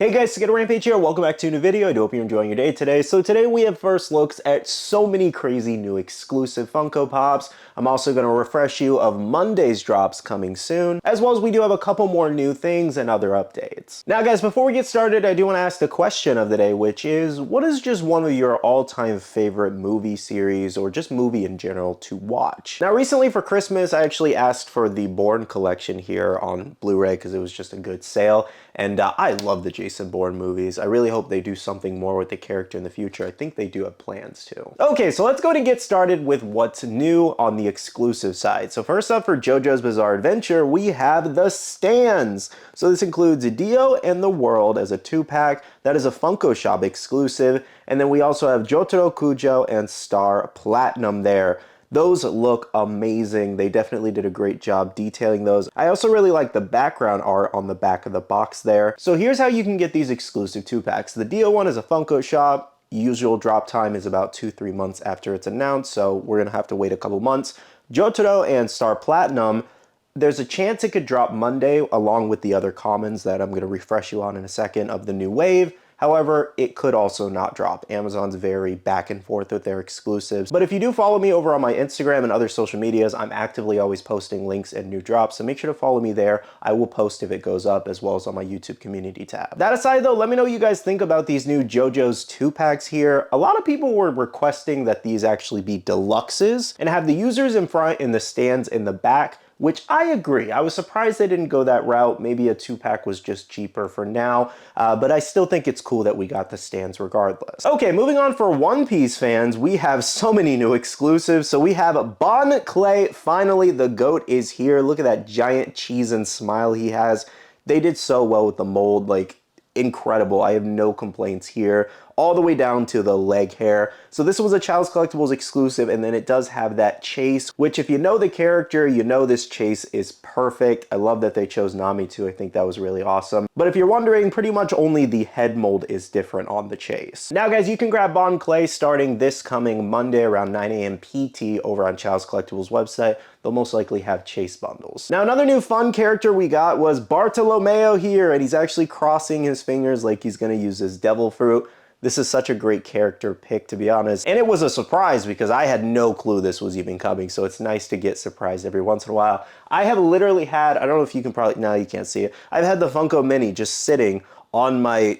Hey guys, Skittlerampage here. Welcome back to a new video. I do hope you're enjoying your day today. So today we have first looks at so many crazy new exclusive Funko Pops. I'm also going to refresh you of Monday's drops coming soon, as well as we do have a couple more new things and other updates. Now guys, before we get started, I do want to ask the question of the day, which is, what is just one of your all-time favorite movie series or just movie in general to watch? Now recently for Christmas, I actually asked for the Bourne collection here on Blu-ray because it was just a good sale. And I love the Jason Bourne movies. I really hope they do something more with the character in the future. I think they do have plans to. Okay, so let's go and get started with what's new on the exclusive side. So first up for JoJo's Bizarre Adventure, we have the stands. So this includes Dio and the World as a 2-pack. That is a Funko Shop exclusive. And then we also have Jotaro Kujo and Star Platinum there. Those look amazing. They definitely did a great job detailing those. I also really like the background art on the back of the box there. So here's how you can get these exclusive 2-packs. The Dio one is a Funko Shop. Usual drop time is about 2-3 months after it's announced, so we're gonna have to wait a couple months. Jotaro and Star Platinum, there's a chance it could drop Monday along with the other commons that I'm gonna refresh you on in a second of the new wave. However, it could also not drop. Amazon's very back and forth with their exclusives. But if you do follow me over on my Instagram and other social medias, I'm actively always posting links and new drops, so make sure to follow me there. I will post if it goes up, as well as on my YouTube community tab. That aside though, let me know what you guys think about these new JoJo's 2-packs here. A lot of people were requesting that these actually be deluxes and have the users in front and the stands in the back, which I agree. I was surprised they didn't go that route. Maybe a 2-pack was just cheaper for now, but I still think it's cool that we got the stands regardless. Okay, moving on for One Piece fans, we have so many new exclusives. So we have Bon Clay, finally the GOAT is here. Look at that giant cheese and smile he has. They did so well with the mold, like incredible. I have no complaints here, all the way down to the leg hair. So this was a Child's Collectibles exclusive, and then it does have that chase, which if you know the character, you know this chase is perfect. I love that they chose Nami too. I think that was really awesome. But if you're wondering, pretty much only the head mold is different on the chase. Now guys, you can grab Bon Clay starting this coming Monday around 9 a.m. PT over on Child's Collectibles website. They'll most likely have chase bundles. Now another new fun character we got was Bartolomeo here, and he's actually crossing his fingers like he's gonna use his devil fruit. This is such a great character pick, to be honest. And it was a surprise because I had no clue this was even coming, so it's nice to get surprised every once in a while. I have literally had, I don't know if you can probably, no, you can't see it. I've had the Funko Mini just sitting on my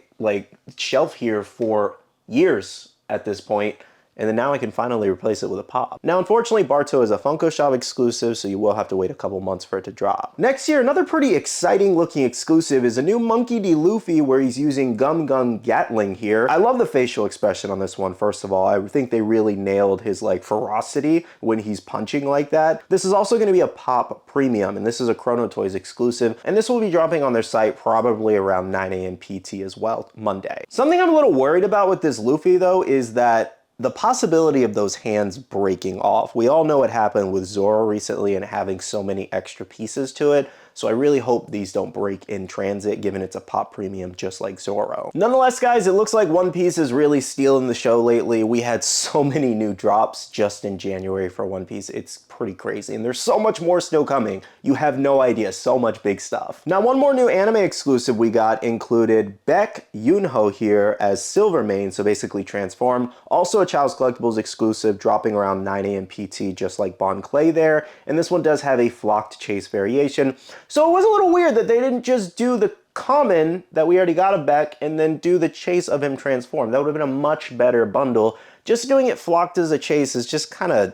shelf here for years at this point. And then now I can finally replace it with a pop. Now, unfortunately, Barto is a Funko Shop exclusive, so you will have to wait a couple months for it to drop. Next year, another pretty exciting looking exclusive is a new Monkey D. Luffy where he's using Gum Gum Gatling here. I love the facial expression on this one, first of all. I think they really nailed his ferocity when he's punching like that. This is also gonna be a Pop Premium, and this is a Chrono Toys exclusive, and this will be dropping on their site probably around 9 a.m. PT as well, Monday. Something I'm a little worried about with this Luffy though is that the possibility of those hands breaking off. We all know what happened with Zoro recently and having so many extra pieces to it. So I really hope these don't break in transit, given it's a Pop Premium just like Zoro. Nonetheless, guys, it looks like One Piece is really stealing the show lately. We had so many new drops just in January for One Piece. It's pretty crazy, and there's so much more still coming. You have no idea, so much big stuff. Now, one more new anime exclusive we got included Beck Yunho here as Silvermane, so basically transformed. Also a Child's Collectibles exclusive, dropping around 9 a.m. PT, just like Bon Clay there. And this one does have a flocked chase variation. So it was a little weird that they didn't just do the common that we already got of Beck and then do the chase of him transformed. That would have been a much better bundle. Just doing it flocked as a chase is just kind of,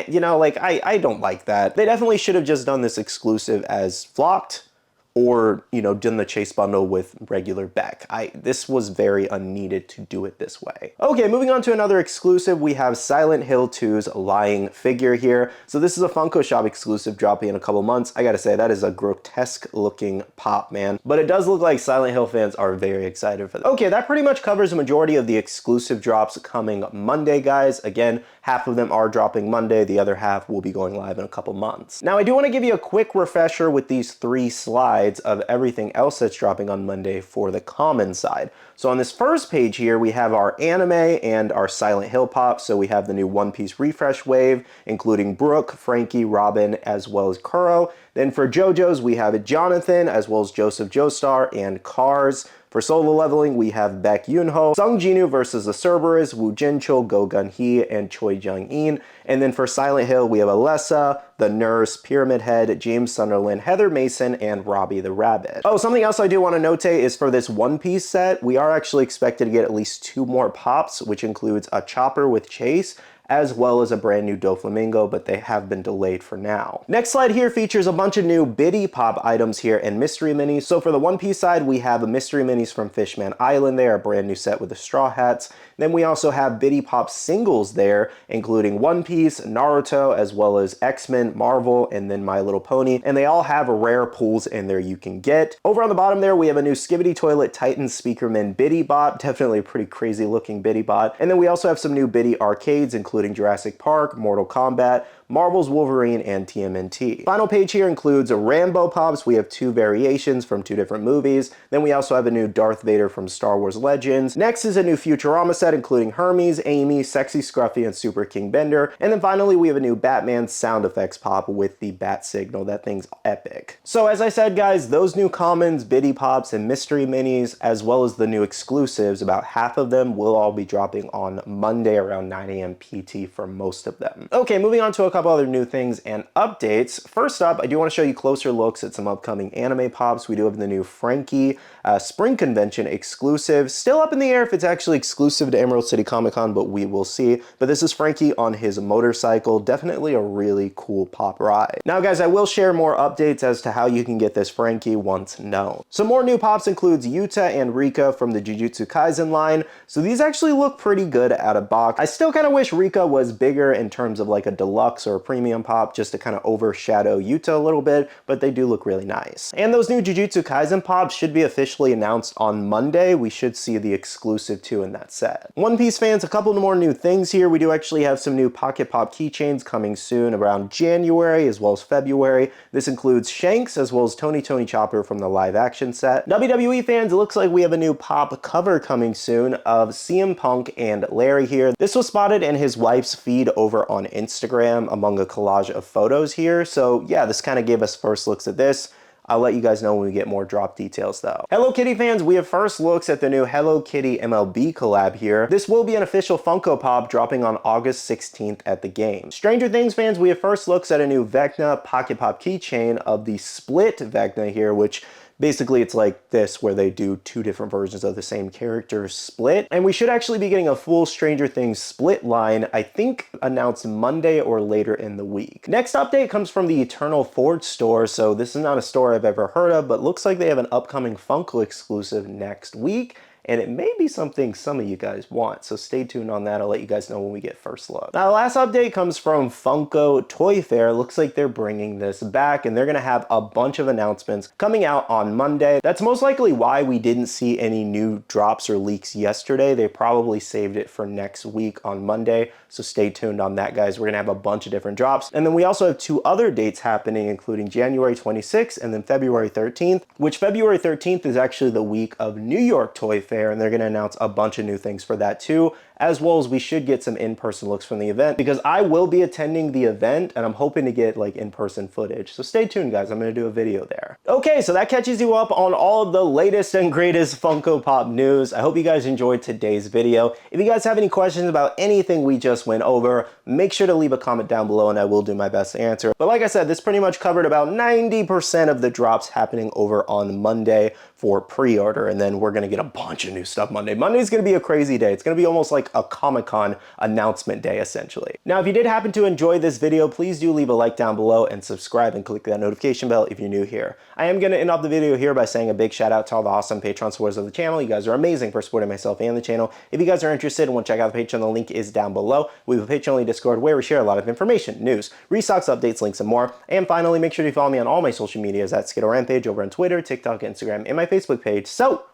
you know, I don't like that. They definitely should have just done this exclusive as flocked, or, you know, done the chase bundle with regular Beck. This was very unneeded to do it this way. Okay, moving on to another exclusive, we have Silent Hill 2's Lying Figure here. So this is a Funko Shop exclusive dropping in a couple months. I gotta say, that is a grotesque looking pop, man. But it does look like Silent Hill fans are very excited for that. Okay, that pretty much covers the majority of the exclusive drops coming Monday, guys. Again, half of them are dropping Monday, the other half will be going live in a couple months. Now, I do want to give you a quick refresher with these 3 slides of everything else that's dropping on Monday for the common side. So on this first page here, we have our anime and our Silent Hill pop. So we have the new One Piece refresh wave, including Brooke, Frankie, Robin, as well as Kuro. Then for JoJo's, we have Jonathan, as well as Joseph Joestar and Cars. For Solo Leveling, we have Baek Yoonho, Sung Jinwoo versus the Cerberus, Woo Jin-chul, Go Gun-hee, and Choi Jung-in. And then for Silent Hill, we have Alessa, the Nurse, Pyramid Head, James Sunderland, Heather Mason, and Robbie the Rabbit. Oh, something else I do want to notate is for this One Piece set, we are actually expected to get at least 2 more pops, which includes a Chopper with Chase, as well as a brand new Doflamingo, but they have been delayed for now. Next slide here features a bunch of new Biddy Pop items here and mystery minis. So for the One Piece side, we have a mystery minis from Fishman Island there, a brand new set with the Straw Hats. Then we also have Biddy Pop singles there, including One Piece, Naruto, as well as X-Men, Marvel, and then My Little Pony. And they all have rare pulls in there you can get. Over on the bottom there, we have a new Skibidi Toilet Titan Speakerman Biddy Bot, definitely a pretty crazy looking Biddy Bot. And then we also have some new Biddy arcades, including Jurassic Park, Mortal Kombat, Marvel's Wolverine, and TMNT. Final page here includes a Rambo Pops. We have 2 variations from 2 different movies. Then we also have a new Darth Vader from Star Wars Legends. Next is a new Futurama set, including Hermes, Amy, Sexy Scruffy, and Super King Bender. And then finally, we have a new Batman sound effects pop with the bat signal. That thing's epic. So as I said, guys, those new commons, Biddy Pops, and mystery minis, as well as the new exclusives, about half of them will all be dropping on Monday around 9 a.m. PT for most of them. Okay, moving on to a couple other new things and updates. First up, I do want to show you closer looks at some upcoming anime pops. We do have the new Frankie Spring Convention exclusive. Still up in the air if it's actually exclusive to Emerald City Comic Con, but we will see. But this is Frankie on his motorcycle. Definitely a really cool pop ride. Now guys, I will share more updates as to how you can get this Frankie once known. Some more new pops includes Yuta and Rika from the Jujutsu Kaisen line. So these actually look pretty good out of box. I still kind of wish Rika was bigger in terms of like a deluxe or a premium pop, just to kind of overshadow Yuta a little bit, but they do look really nice. And those new Jujutsu Kaisen pops should be officially announced on Monday. We should see the exclusive 2 in that set. One Piece fans, a couple more new things here. We do actually have some new Pocket Pop keychains coming soon around January as well as February. This includes Shanks as well as Tony Chopper from the live action set. WWE fans, it looks like we have a new pop cover coming soon of CM Punk and Larry here. This was spotted in his wife's feed over on Instagram among a collage of photos here. So yeah, this kind of gave us first looks at this. I'll let you guys know when we get more drop details though. Hello Kitty fans, we have first looks at the new Hello Kitty MLB collab here. This will be an official Funko Pop dropping on August 16th at the game. Stranger Things fans, we have first looks at a new Vecna Pocket Pop keychain of the split Vecna here, which basically it's like this, where they do 2 different versions of the same character split. And we should actually be getting a full Stranger Things split line, I think announced Monday or later in the week. Next update comes from the Eternal Forge store. So this is not a store I've ever heard of, but looks like they have an upcoming Funko exclusive next week. And it may be something some of you guys want, so stay tuned on that. I'll let you guys know when we get first look. Now, the last update comes from Funko Toy Fair. Looks like they're bringing this back, and they're gonna have a bunch of announcements coming out on Monday. That's most likely why we didn't see any new drops or leaks yesterday. They probably saved it for next week on Monday, so stay tuned on that, guys. We're gonna have a bunch of different drops. And then we also have 2 other dates happening, including January 26th and then February 13th, which February 13th is actually the week of New York Toy Fair. And they're going to announce a bunch of new things for that too, as well as we should get some in-person looks from the event, because I will be attending the event and I'm hoping to get like in-person footage. So stay tuned, guys. I'm going to do a video there. Okay, so that catches you up on all of the latest and greatest Funko Pop news. I hope you guys enjoyed today's video. If you guys have any questions about anything we just went over, make sure to leave a comment down below and I will do my best to answer. But like I said, this pretty much covered about 90% of the drops happening over on Monday for pre-order, and then we're gonna get a bunch of new stuff Monday. Monday's gonna be a crazy day. It's gonna be almost like a Comic-Con announcement day, essentially. Now, if you did happen to enjoy this video, please do leave a like down below and subscribe and click that notification bell if you're new here. I am gonna end off the video here by saying a big shout out to all the awesome Patreon supporters of the channel. You guys are amazing for supporting myself and the channel. If you guys are interested and want to check out the Patreon, the link is down below. We have a Patreon Discord where we share a lot of information, news, restocks, updates, links, and more. And finally, make sure to follow me on all my social medias at Skittlerampage over on Twitter, TikTok, Instagram, and my Facebook page, so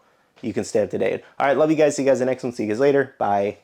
you can stay up to date. All right, love you guys. See you guys in the next one. See you guys later. Bye.